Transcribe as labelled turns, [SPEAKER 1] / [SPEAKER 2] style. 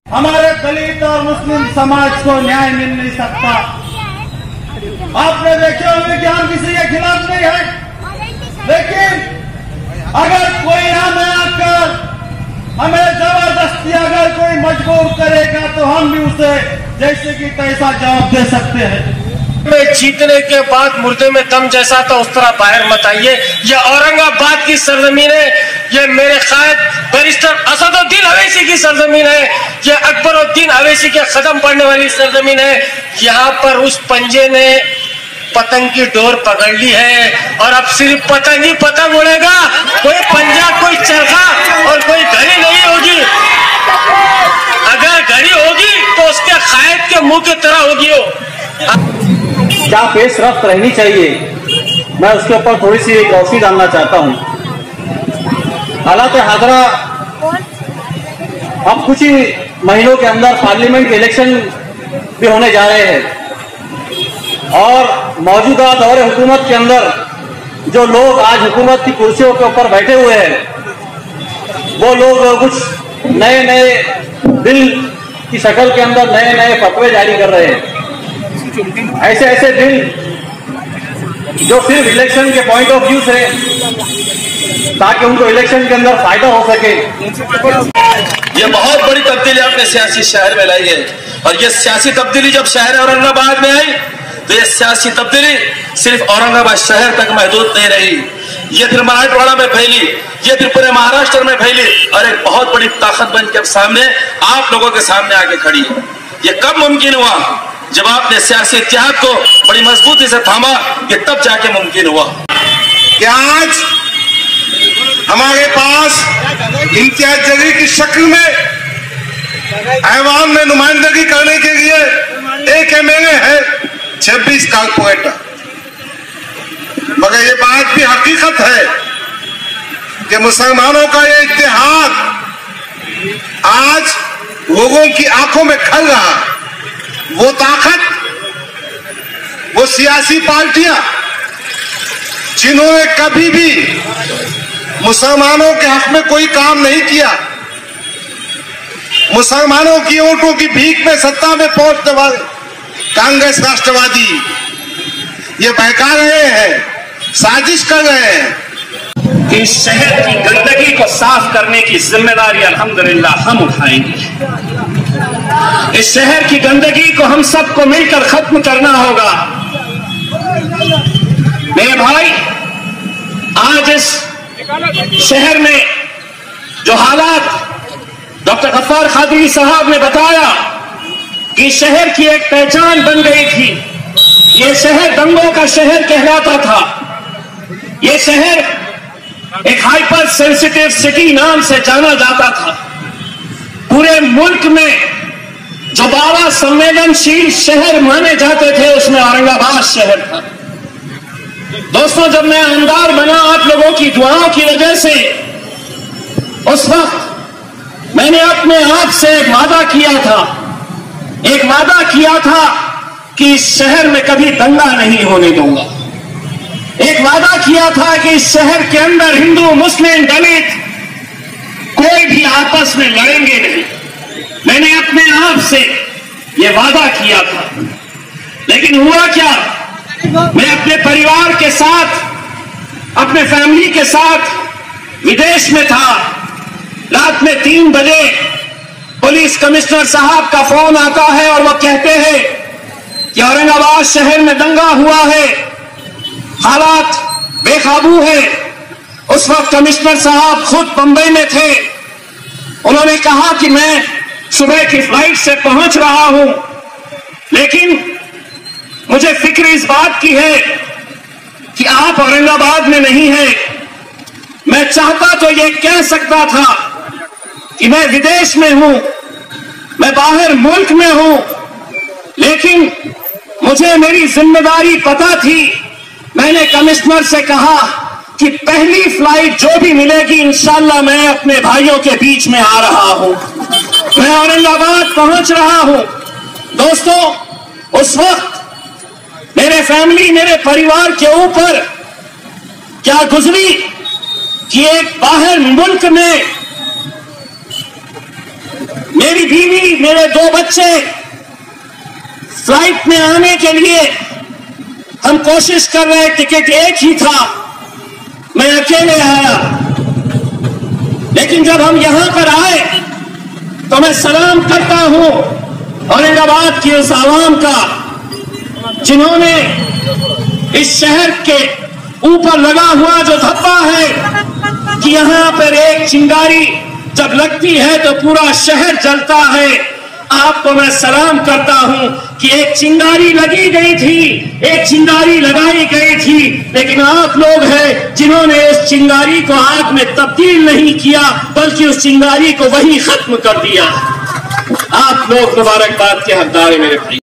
[SPEAKER 1] हमारे दलित और मुस्लिम समाज को न्याय मिल नहीं सकता। आपने देखे होंगे कि हम किसी के खिलाफ नहीं है, लेकिन अगर कोई हमें आकर हमें जबरदस्ती अगर कोई मजबूर करेगा तो हम भी उसे जैसे कि तैसा जवाब दे सकते हैं।
[SPEAKER 2] में जीतने के बाद मुर्दे में दम जैसा था उस तरह बाहर मत आइए। ये औरंगाबाद की सरजमीन है, ये मेरे कायद बैरिस्टर असदुद्दीन अवैसी की सरजमीन है, ये अकबरुद्दीन अवैसी के कदम पड़ने वाली सरजमीन है। यहाँ पर उस पंजे ने पतंग की डोर पकड़ ली है और अब सिर्फ पतंग ही पतंग उड़ेगा, कोई पंजा, कोई चरखा और कोई घड़ी नहीं होगी। अगर घड़ी होगी तो उसके कायद के मुंह की तरह होगी।
[SPEAKER 3] क्या पेश रफ्त रहनी चाहिए, मैं उसके ऊपर थोड़ी सी एक रोशनी डालना चाहता हूँ। हालात हाजरा अब कुछ ही महीनों के अंदर पार्लियामेंट के इलेक्शन भी होने जा रहे हैं और मौजूदा दौरे हुकूमत के अंदर जो लोग आज हुकूमत की कुर्सियों के ऊपर बैठे हुए हैं वो लोग कुछ नए नए बिल की शक्ल के अंदर नए नए फतवे जारी कर रहे हैं। ऐसे ऐसे बिल जो सिर्फ इलेक्शन के पॉइंट ऑफ व्यू से, ताकि उनको इलेक्शन के अंदर फायदा हो सके।
[SPEAKER 4] ये बहुत बड़ी तब्दीली अपने सियासी शहर में लाई है और ये सियासी तब्दीली जब शहर औरंगाबाद में आई तो ये सियासी तब्दीली सिर्फ औरंगाबाद शहर तक महदूद नहीं रही, ये फिर मराठवाड़ा में फैली, ये फिर पूरे महाराष्ट्र में फैली और एक बहुत बड़ी ताकत बन के सामने आप लोगों के सामने आके खड़ी है। ये कब मुमकिन हुआ? जब आपने सियासी इत्तेहाद को बड़ी मजबूती से थामा, ये तब जाके मुमकिन हुआ
[SPEAKER 5] कि आज हमारे पास इम्तियाज जलील की शक्ल में ऐवान में नुमाइंदगी करने के लिए एक एमएलए है, 26 कारपोरेटर। मगर ये बात भी हकीकत है कि मुसलमानों का ये इत्तेहाद आज लोगों की आंखों में खल रहा। वो ताकत, वो सियासी पार्टियां जिन्होंने कभी भी मुसलमानों के हक में कोई काम नहीं किया, मुसलमानों की वोटों की भीख में सत्ता में पहुंचने वाले कांग्रेस राष्ट्रवादी ये बहका रहे हैं, साजिश कर रहे हैं।
[SPEAKER 6] इस शहर की गंदगी को साफ करने की जिम्मेदारी अल्हम्दुलिल्लाह हम उठाएंगे। इस शहर की गंदगी को हम सबको मिलकर खत्म करना होगा। मेरे भाई, आज इस शहर में जो हालात डॉक्टर गफ्फार कादरी साहब ने बताया कि शहर की एक पहचान बन गई थी, ये शहर दंगों का शहर कहलाता था, ये शहर एक हाइपर सेंसिटिव सिटी नाम से जाना जाता था। पूरे मुल्क में जो 12 संवेदनशील शहर माने जाते थे उसमें औरंगाबाद शहर था। दोस्तों, जब मैं आमदार बना आप लोगों की दुआओं की वजह से, उस वक्त मैंने अपने आप से एक वादा किया था कि इस शहर में कभी दंगा नहीं होने दूंगा। एक वादा किया था कि इस शहर के अंदर हिंदू, मुस्लिम, दलित कोई भी आपस में लड़ेंगे नहीं। मैंने अपने आप से यह वादा किया था, लेकिन हुआ क्या? मैं अपने परिवार के साथ, अपने फैमिली के साथ विदेश में था। रात में 3 बजे पुलिस कमिश्नर साहब का फोन आता है और वो कहते हैं कि औरंगाबाद शहर में दंगा हुआ है, हालात बेकाबू है। उस वक्त कमिश्नर साहब खुद बंबई में थे। उन्होंने कहा कि मैं सुबह की फ्लाइट से पहुंच रहा हूं, लेकिन मुझे फिक्र इस बात की है कि आप औरंगाबाद में नहीं हैं। मैं चाहता तो ये कह सकता था कि मैं विदेश में हूं, मैं बाहर मुल्क में हूं, लेकिन मुझे मेरी जिम्मेदारी पता थी। मैंने कमिश्नर से कहा कि पहली फ्लाइट जो भी मिलेगी इंशाल्लाह मैं अपने भाइयों के बीच में आ रहा हूं, मैं औरंगाबाद पहुंच रहा हूं। दोस्तों, उस वक्त मेरे फैमिली, मेरे परिवार के ऊपर क्या गुजरी कि एक बाहर मुल्क में 2 बच्चे फ्लाइट में आने के लिए हम कोशिश कर रहे, टिकट एक ही था, मैं अकेले आया। लेकिन जब हम यहां पर आए तो मैं सलाम करता हूं औरंगाबाद की उस आवाम का जिन्होंने इस शहर के ऊपर लगा हुआ जो धब्बा है कि यहां पर एक चिंगारी जब लगती है तो पूरा शहर जलता है। आपको मैं सलाम करता हूं कि एक चिंगारी लगी गई थी, एक चिंगारी लगाई गई थी, लेकिन आप लोग हैं जिन्होंने उस चिंगारी को आग में तब्दील नहीं किया, बल्कि उस चिंगारी को वही खत्म कर दिया। आप लोग मुबारकबाद के हकदार हैं मेरे भाई।